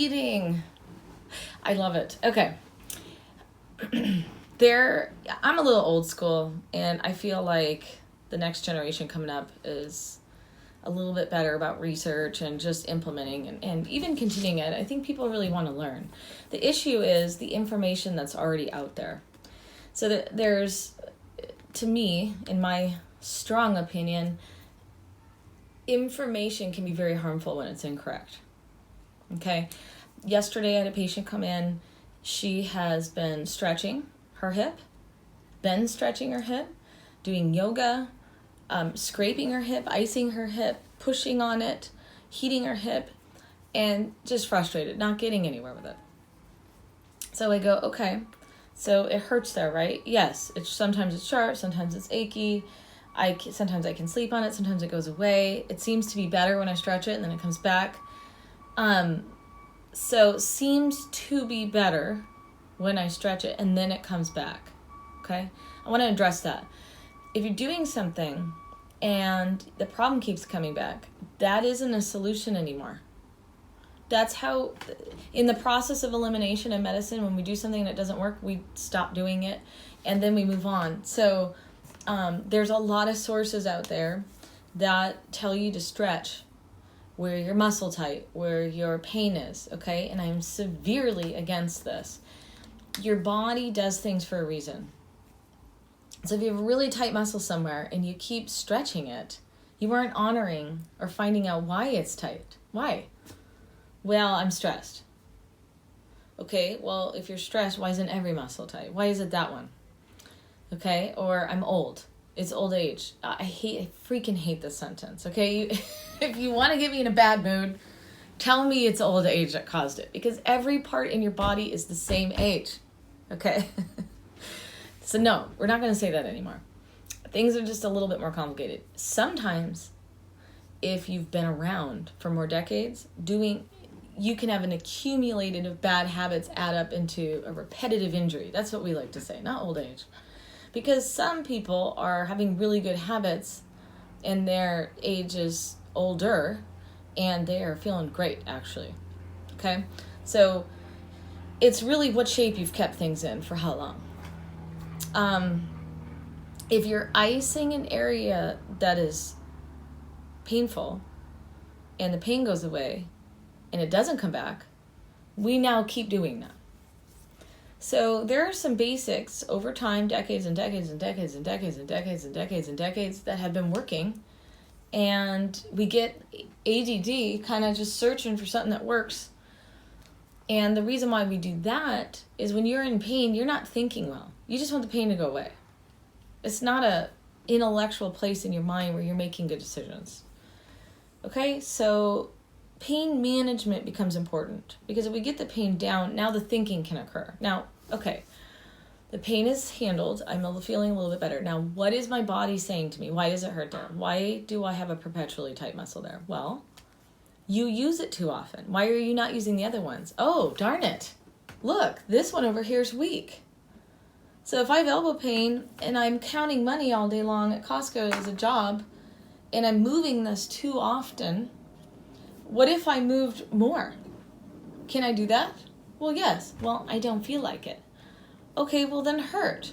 eating. I love it. Okay. I'm a little old school, and I feel like the next generation coming up is a little bit better about research and just implementing and even continuing it. I think people really want to learn. The issue is the information that's already out there. So that there's, to me, in my strong opinion, information can be very harmful when it's incorrect. Okay. Yesterday I had a patient come in. She has been stretching her hip, doing yoga, scraping her hip, icing her hip, pushing on it, heating her hip, and just frustrated, not getting anywhere with it. So I go, okay, so it hurts there, right? Yes, sometimes it's sharp, sometimes it's achy. Sometimes I can sleep on it, sometimes it goes away. It seems to be better when I stretch it and then it comes back. So seems to be better when I stretch it and then it comes back. Okay? I want to address that. If you're doing something and the problem keeps coming back, that isn't a solution anymore. That's how, in the process of elimination in medicine, when we do something that doesn't work, we stop doing it and then we move on. So there's a lot of sources out there that tell you to stretch where your muscle tight, where your pain is, okay? And I'm severely against this. Your body does things for a reason. So if you have a really tight muscle somewhere and you keep stretching it, you aren't honoring or finding out why it's tight. Why? Well, I'm stressed. Okay, well, if you're stressed, why isn't every muscle tight? Why is it that one? Okay, or I'm old. It's old age. I freaking hate this sentence, okay? If you want to get me in a bad mood, tell me it's old age that caused it, because every part in your body is the same age, okay? So no, we're not going to say that anymore. Things are just a little bit more complicated. Sometimes, if you've been around for more decades, you can have an accumulated of bad habits add up into a repetitive injury. That's what we like to say, not old age. Because some people are having really good habits and their age is older and they are feeling great, actually. Okay? So it's really what shape you've kept things in for how long. If you're icing an area that is painful and the pain goes away and it doesn't come back, we now keep doing that. So there are some basics over time, decades and decades and decades and decades and decades and decades and decades that have been working. And we get ADD kind of just searching for something that works. And the reason why we do that is when you're in pain, you're not thinking well. You just want the pain to go away. It's not a intellectual place in your mind where you're making good decisions. Okay, so pain management becomes important because if we get the pain down, now the thinking can occur. Now, okay, the pain is handled. I'm feeling a little bit better. Now, what is my body saying to me? Why does it hurt there? Why do I have a perpetually tight muscle there? Well, you use it too often. Why are you not using the other ones? Oh, darn it. Look, this one over here is weak. So if I have elbow pain and I'm counting money all day long at Costco as a job and I'm moving this too often, what if I moved more? Can I do that? Well, yes. Well, I don't feel like it. Okay, well then hurt.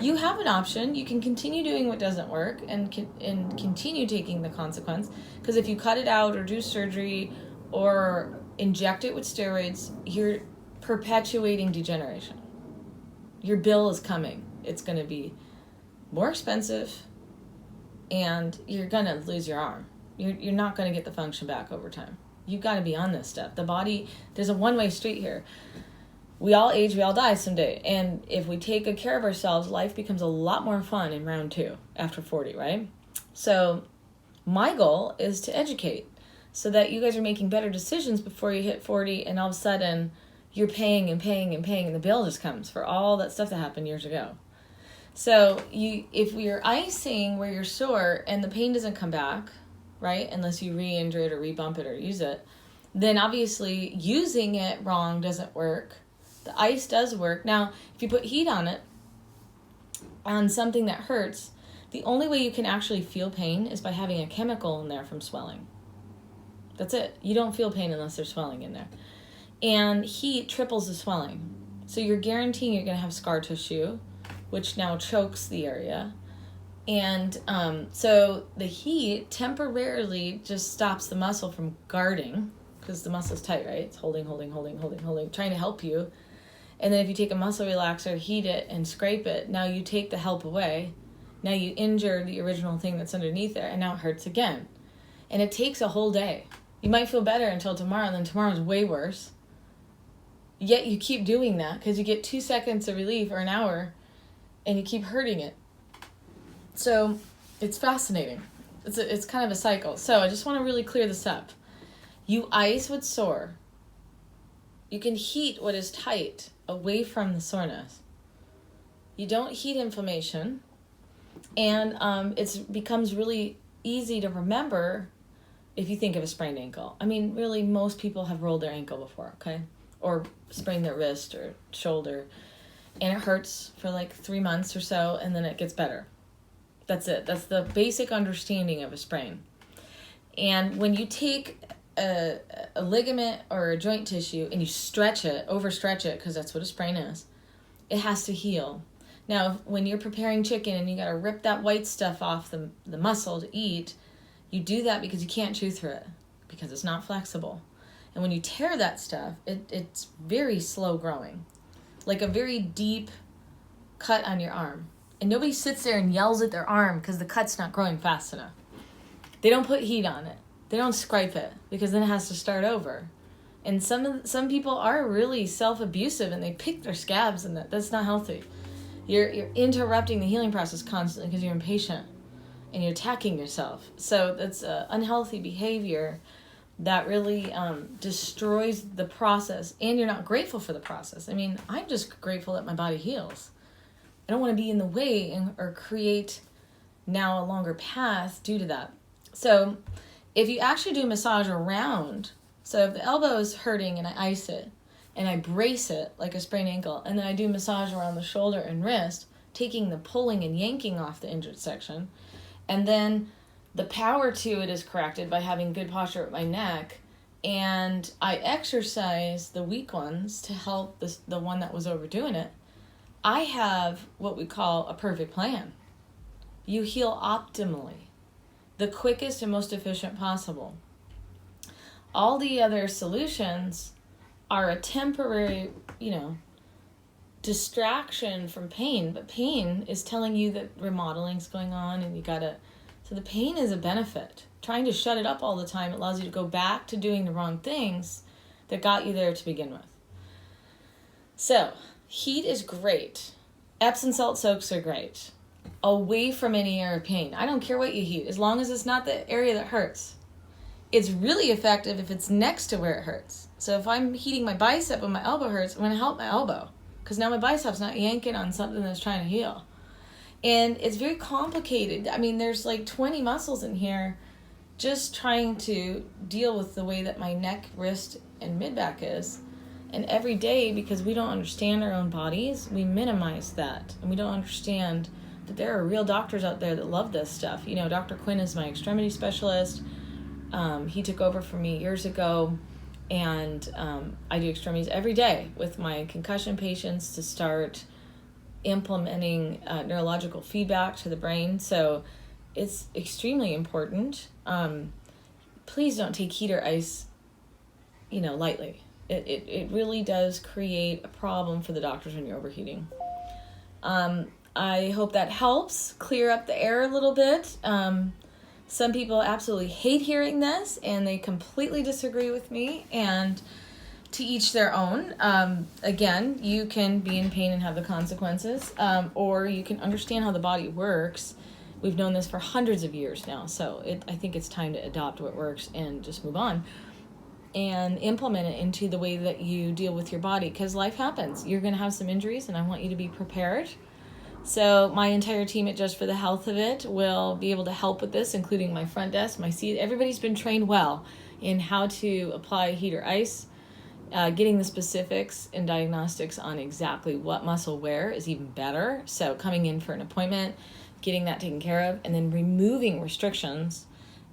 You have an option. You can continue doing what doesn't work and continue taking the consequence. Because if you cut it out or do surgery or inject it with steroids, you're perpetuating degeneration. Your bill is coming. It's going to be more expensive and you're going to lose your arm. You're not going to get the function back over time. You've got to be on this stuff. The body, there's a one-way street here. We all age, we all die someday. And if we take good care of ourselves, life becomes a lot more fun in round 2 after 40, right? So my goal is to educate so that you guys are making better decisions before you hit 40 and all of a sudden you're paying and paying and paying and the bill just comes for all that stuff that happened years ago. So if we're icing where you're sore and the pain doesn't come back, right, unless you re-injure it or re-bump it or use it, then obviously using it wrong doesn't work. The ice does work. Now, if you put heat on it, on something that hurts, the only way you can actually feel pain is by having a chemical in there from swelling. That's it. You don't feel pain unless there's swelling in there. And heat triples the swelling. So you're guaranteeing you're going to have scar tissue, which now chokes the area. And so the heat temporarily just stops the muscle from guarding, because the muscle's tight, right? It's holding, trying to help you. And then if you take a muscle relaxer, heat it, and scrape it, now you take the help away. Now you injure the original thing that's underneath there, and now it hurts again. And it takes a whole day. You might feel better until tomorrow, and then tomorrow's way worse. Yet you keep doing that because you get 2 seconds of relief or an hour, and you keep hurting it. So it's fascinating. It's kind of a cycle. So I just want to really clear this up. You ice what's sore. You can heat what is tight away from the soreness. You don't heat inflammation. And it becomes really easy to remember if you think of a sprained ankle. I mean, really, most people have rolled their ankle before, okay? Or sprained their wrist or shoulder. And it hurts for like 3 months or so, and then it gets better. That's it. That's the basic understanding of a sprain. And when you take a ligament or a joint tissue and you stretch it, overstretch it, because that's what a sprain is, it has to heal. Now, when you're preparing chicken and you got to rip that white stuff off the muscle to eat, you do that because you can't chew through it, because it's not flexible. And when you tear that stuff, it's very slow growing, like a very deep cut on your arm. And nobody sits there and yells at their arm because the cut's not growing fast enough. They don't put heat on it. They don't scrape it, because then it has to start over. And some people are really self-abusive and they pick their scabs, and that's not healthy. You're interrupting the healing process constantly because you're impatient and you're attacking yourself. So that's unhealthy behavior that really destroys the process, and you're not grateful for the process. I mean, I'm just grateful that my body heals. I don't want to be in the way or create now a longer path due to that. So if you actually do massage around, so if the elbow is hurting and I ice it and I brace it like a sprained ankle, and then I do massage around the shoulder and wrist, taking the pulling and yanking off the injured section, and then the power to it is corrected by having good posture at my neck, and I exercise the weak ones to help the one that was overdoing it, I have what we call a perfect plan. You heal optimally, the quickest and most efficient possible. All the other solutions are a temporary, distraction from pain, but pain is telling you that remodeling's going on and so the pain is a benefit. Trying to shut it up all the time allows you to go back to doing the wrong things that got you there to begin with. So, heat is great. Epsom salt soaks are great. Away from any area of pain. I don't care what you heat, as long as it's not the area that hurts. It's really effective if it's next to where it hurts. So if I'm heating my bicep when my elbow hurts, I'm going to help my elbow, because now my bicep's not yanking on something that's trying to heal. And it's very complicated. I mean, there's like 20 muscles in here just trying to deal with the way that my neck, wrist, and mid-back is. And every day, because we don't understand our own bodies, we minimize that. And we don't understand that there are real doctors out there that love this stuff. Dr. Quinn is my extremity specialist. He took over for me years ago, and I do extremities every day with my concussion patients to start implementing neurological feedback to the brain. So it's extremely important. Please don't take heat or ice, lightly. It really does create a problem for the doctors when you're overheating. I hope that helps clear up the air a little bit. Some people absolutely hate hearing this, and they completely disagree with me, and to each their own. Again, you can be in pain and have the consequences, or you can understand how the body works. We've known this for hundreds of years now, so I think it's time to adopt what works and just move on and implement it into the way that you deal with your body, because life happens. You're going to have some injuries, and I want you to be prepared. So my entire team at Just for the Health of It will be able to help with this, including my front desk, my seat. Everybody's been trained well in how to apply heat or ice. Getting the specifics and diagnostics on exactly what muscle where is even better. So coming in for an appointment, getting that taken care of, and then removing restrictions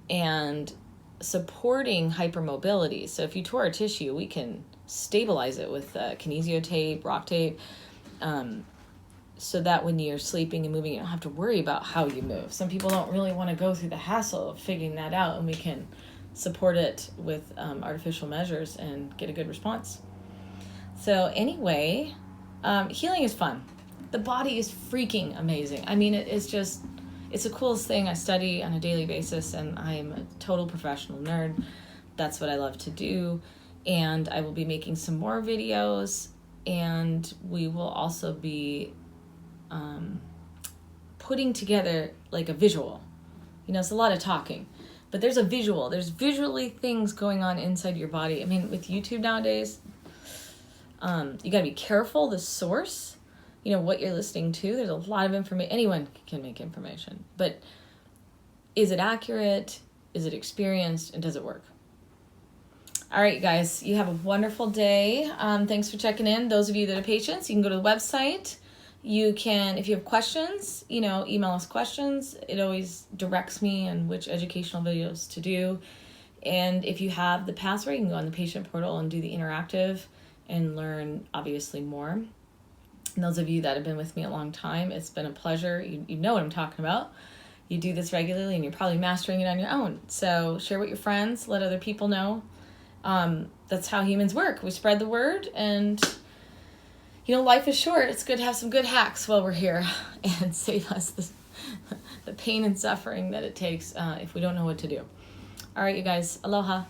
and supporting hypermobility. So if you tore a tissue, we can stabilize it with kinesio tape, rock tape, so that when you're sleeping and moving, you don't have to worry about how you move. Some people don't really want to go through the hassle of figuring that out, and we can support it with artificial measures and get a good response. So anyway, healing is fun. The body is freaking amazing. I mean, it's the coolest thing. I study on a daily basis, and I'm a total professional nerd. That's what I love to do. And I will be making some more videos, and we will also be putting together like a visual. It's a lot of talking, but there's a visual. There's visually things going on inside your body. I mean, with YouTube nowadays, you got to be careful the source, what you're listening to. There's a lot of information. Anyone can make information, but is it accurate? Is it experienced? And does it work? All right, you guys, you have a wonderful day. Thanks for checking in. Those of you that are patients, you can go to the website. You can, if you have questions, email us questions. It always directs me on which educational videos to do. And if you have the password, you can go on the patient portal and do the interactive and learn, obviously, more. And those of you that have been with me a long time, it's been a pleasure. You know what I'm talking about. You do this regularly, and you're probably mastering it on your own. So share with your friends. Let other people know. That's how humans work. We spread the word, and life is short. It's good to have some good hacks while we're here and save us the pain and suffering that it takes if we don't know what to do. All right, you guys. Aloha.